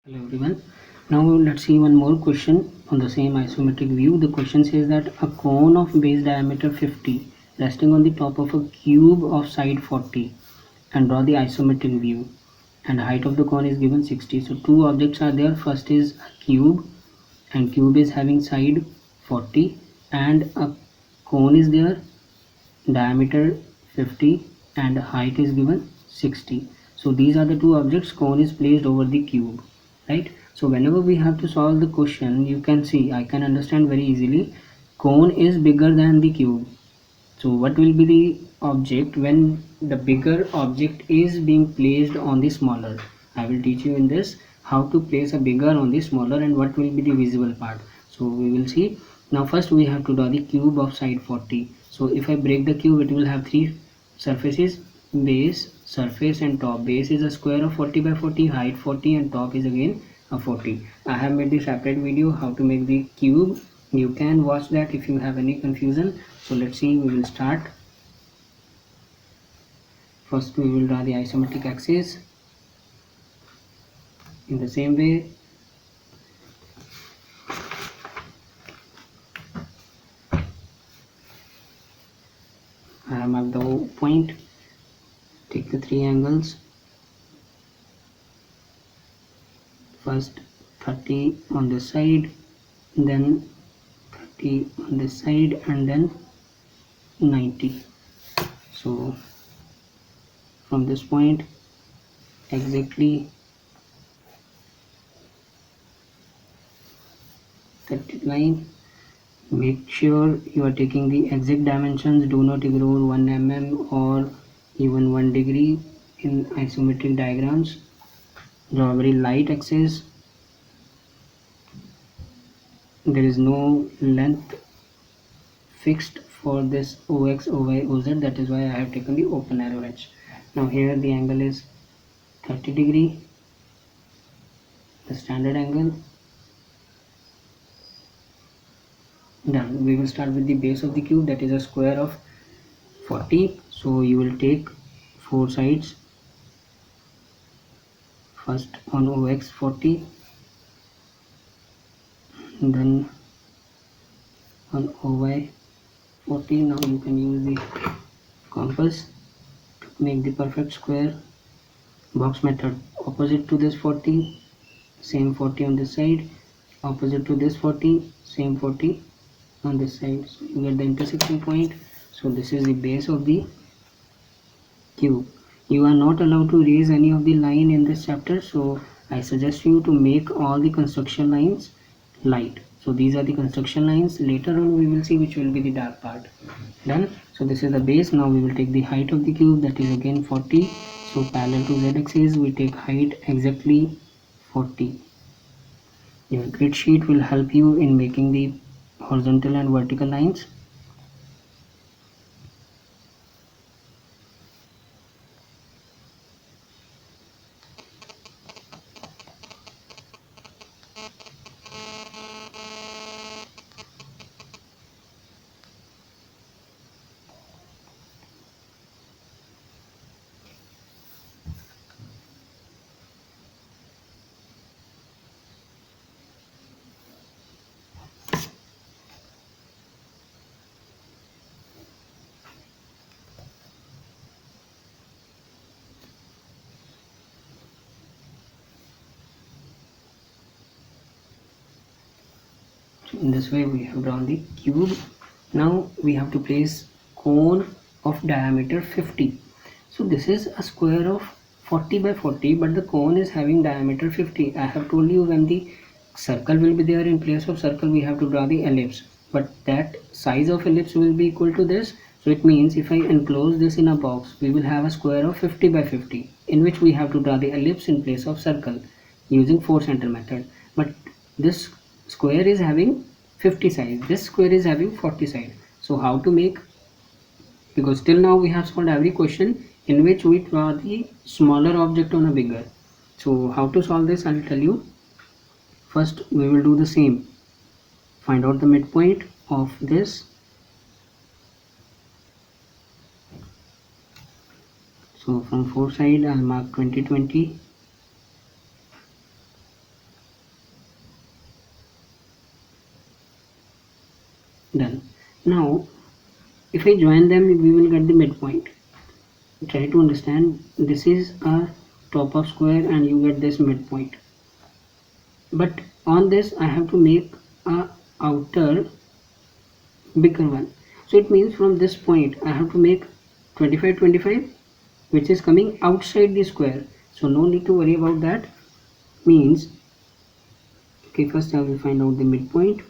Hello everyone. Now let's see one more question on the same isometric view. The question says that a cone of base diameter 50 resting on the top of a cube of side 40 and draw the isometric view, and height of the cone is given 60. So two objects are there. First is a cube, and cube is having side 40, and a cone is there, diameter 50 and height is given 60. So these are the two objects. Cone is placed over the cube, right? So whenever we have to solve the question, you can see, I can understand very easily, cone is bigger than the cube. So what will be the object when the bigger object is being placed on the smaller? I will teach you in this how to place a bigger on the smaller and what will be the visible part. So we will see. Now first we have to draw the cube of side 40. So if I break the cube, it will have three surfaces: base, surface and top. Base is a square of 40 by 40, height 40, and top is again a 40. I have made the separate video how to make the cube. You can watch that if you have any confusion. So let's see, we will start. First we will draw the isometric axis in the same way. I have marked the point. Take the three angles. First 30 on this side, then 30 on this side, and then 90. So from this point exactly 30 line. Make sure you are taking the exact dimensions. Do not ignore 1 mm or even 1 degree in isometric diagrams. Draw a very light axis. There is no length fixed for this OX, OY, OZ. That is why I have taken the open arrow edge. Now here the angle is 30 degree, the standard angle. Done. We will start with the base of the cube, that is a square of 40. So you will take four sides. First on OX 40, then on OY 40. Now you can use the compass to make the perfect square. Box method. Opposite to this 40, same 40 on this side. Opposite to this 40, same 40 on this side. So you get the intersection point. So this is the base of the cube. You are not allowed to erase any of the line in this chapter, so I suggest you to make all the construction lines light. So these are the construction lines. Later on we will see which will be the dark part. Done. So this is the base. Now we will take the height of the cube, that is again 40. So parallel to z-axis we take height exactly 40. Your grid sheet will help you in making the horizontal and vertical lines. So in this way we have drawn the cube. Now we have to place cone of diameter 50. So this is a square of 40 by 40, but the cone is having diameter 50. I have told you when the circle will be there, in place of circle we have to draw the ellipse, but that size of ellipse will be equal to this. So it means if I enclose this in a box, we will have a square of 50 by 50, in which we have to draw the ellipse in place of circle using 4 center method. But this square is having 50 size, this square is having 40 side. So how to make, because till now we have solved every question in which we draw the smaller object on a bigger. So how to solve this, I'll tell you. First we will do the same. Find out the midpoint of this. So from 4 side I'll mark 20 20. Now if I join them, we will get the midpoint. Try to understand, this is a top of square and you get this midpoint, but on this I have to make a outer bigger one. So it means from this point I have to make 25 25, which is coming outside the square, so no need to worry about that. Means, okay, first I will find out the midpoint.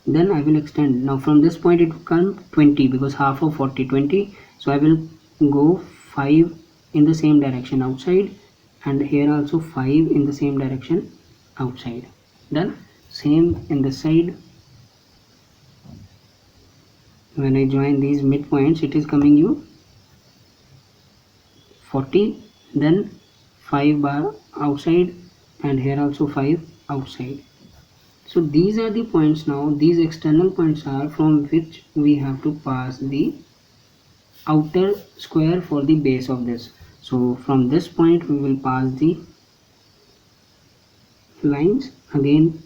Then I will extend. Now from this point it will come 20, because half of 40 20, so I will go 5 in the same direction outside, and here also 5 in the same direction outside. Then same in the side. When I join these midpoints, it is coming you 40, then 5 bar outside, and here also 5 outside. So these are the points. Now these external points are from which we have to pass the outer square for the base of this. So from this point we will pass the lines. Again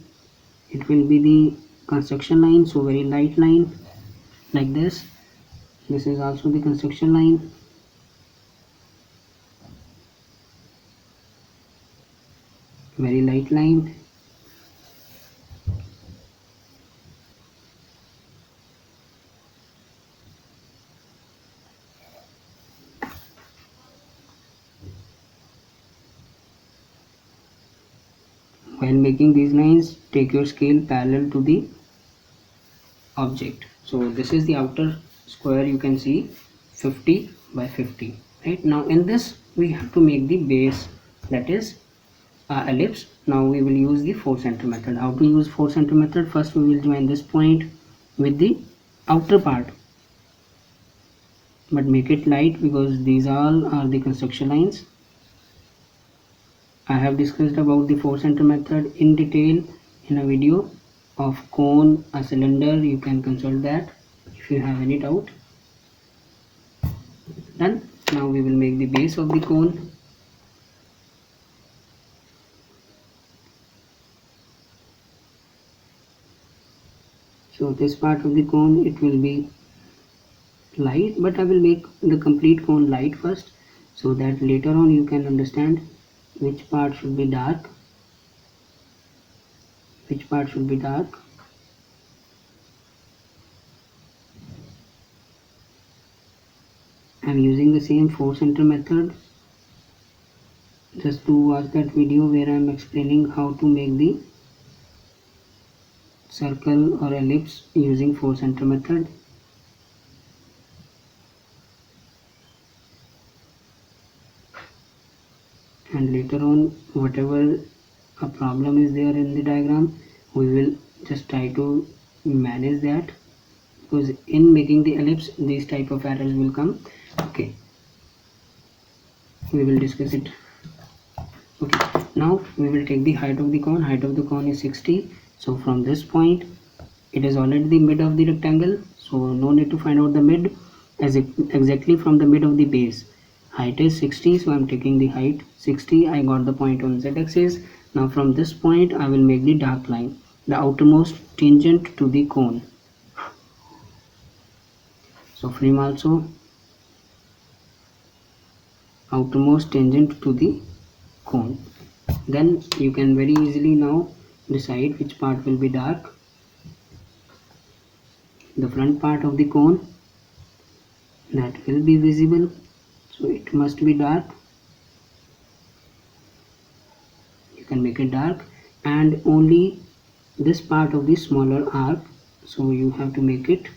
it will be the construction line, so very light line like this. This is also the construction line. Very light line. While making these lines, take your scale parallel to the object. So this is the outer square, you can see 50 by 50. Right now in this we have to make the base, that is ellipse. Now we will use the 4 center method. How to use 4 center method? First we will join this point with the outer part, but make it light because these all are the construction lines. I have discussed about the 4 center method in detail in a video of cone, a cylinder. You can consult that if you have any doubt. Done. Now we will make the base of the cone. So this part of the cone, it will be light, but I will make the complete cone light first, so that later on you can understand which part should be dark, which part should be dark. I am using the same 4 center method. Just to watch that video where I am explaining how to make the circle or ellipse using 4 center method. And later on, whatever a problem is there in the diagram, we will just try to manage that, because in making the ellipse these type of errors will come. Okay, we will discuss it. Okay, now we will take the height of the cone. Height of the cone is 60. So from this point, it is already the mid of the rectangle, so no need to find out the mid, as exactly from the mid of the base. Height is 60, so I am taking the height 60. I got the point on z-axis. Now from this point I will make the dark line, the outermost tangent to the cone. So frame also outermost tangent to the cone. Then you can very easily now decide which part will be dark. The front part of the cone, that will be visible, so it must be dark. You can make it dark, and only this part of the smaller arc, so you have to make it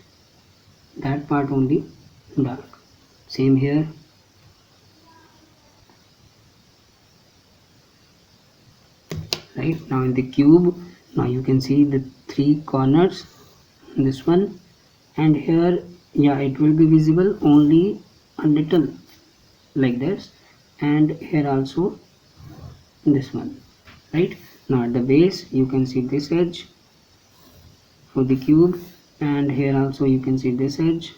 that part only dark. Same here. Right now in the cube, now you can see the 3 corners, this one and here. Yeah, it will be visible only a little like this, and here also this one. Right now at the base you can see this edge for the cube, and here also you can see this edge.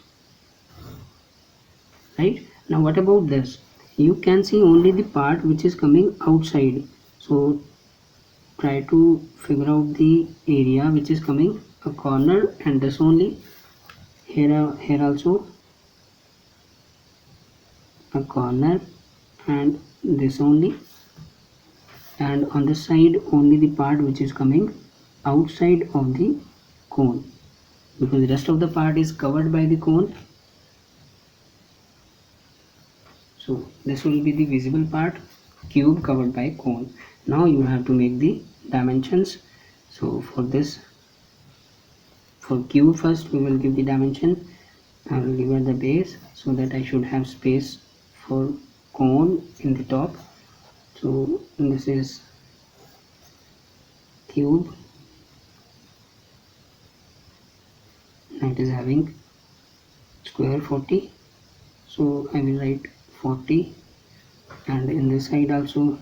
Right Now what about this? You can see only the part which is coming outside. So try to figure out the area which is coming a corner, and this only. Here also a corner, and this only, and on the side only the part which is coming outside of the cone, because the rest of the part is covered by the cone. So this will be the visible part, cube covered by cone. Now you have to make the dimensions. So for this, for cube first we will give the dimension. I will give it the base so that I should have space for cone in the top. So this is cube, it is having square 40, so I will write 40, and in this side also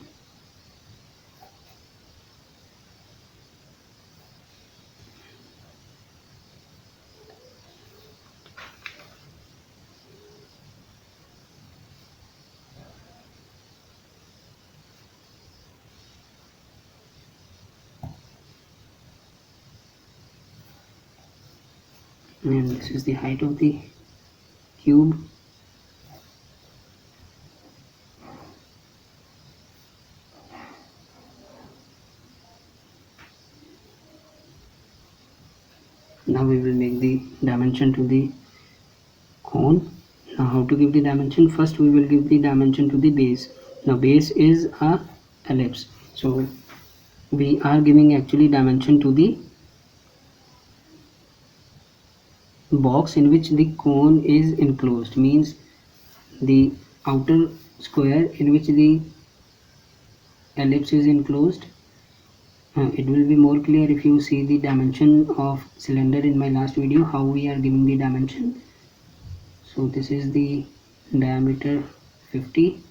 and this is the height of the cube. Now we will make the dimension to the cone. Now how to give the dimension? First we will give the dimension to the base. Now base is a ellipse, so we are giving actually dimension to the box in which the cone is enclosed, means the outer square in which the ellipse is enclosed. It will be more clear if you see the dimension of cylinder in my last video, how we are giving the dimension. So this is the diameter 50.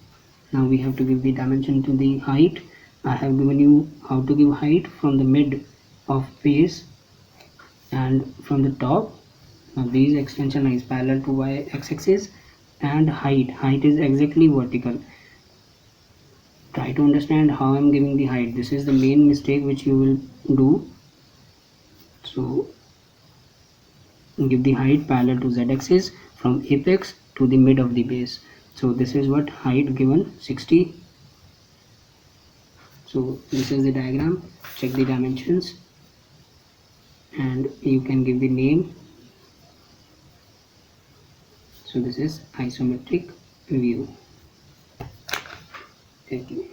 Now we have to give the dimension to the height. I have given you how to give height from the mid of base and from the top. Now these extension is parallel to y x-axis, and height is exactly vertical. Try to understand how I'm giving the height. This is the main mistake which you will do. So give the height parallel to z-axis from apex to the mid of the base. So this is what height given 60. So this is the diagram. Check the dimensions and you can give the name. So this is isometric view. Thank you.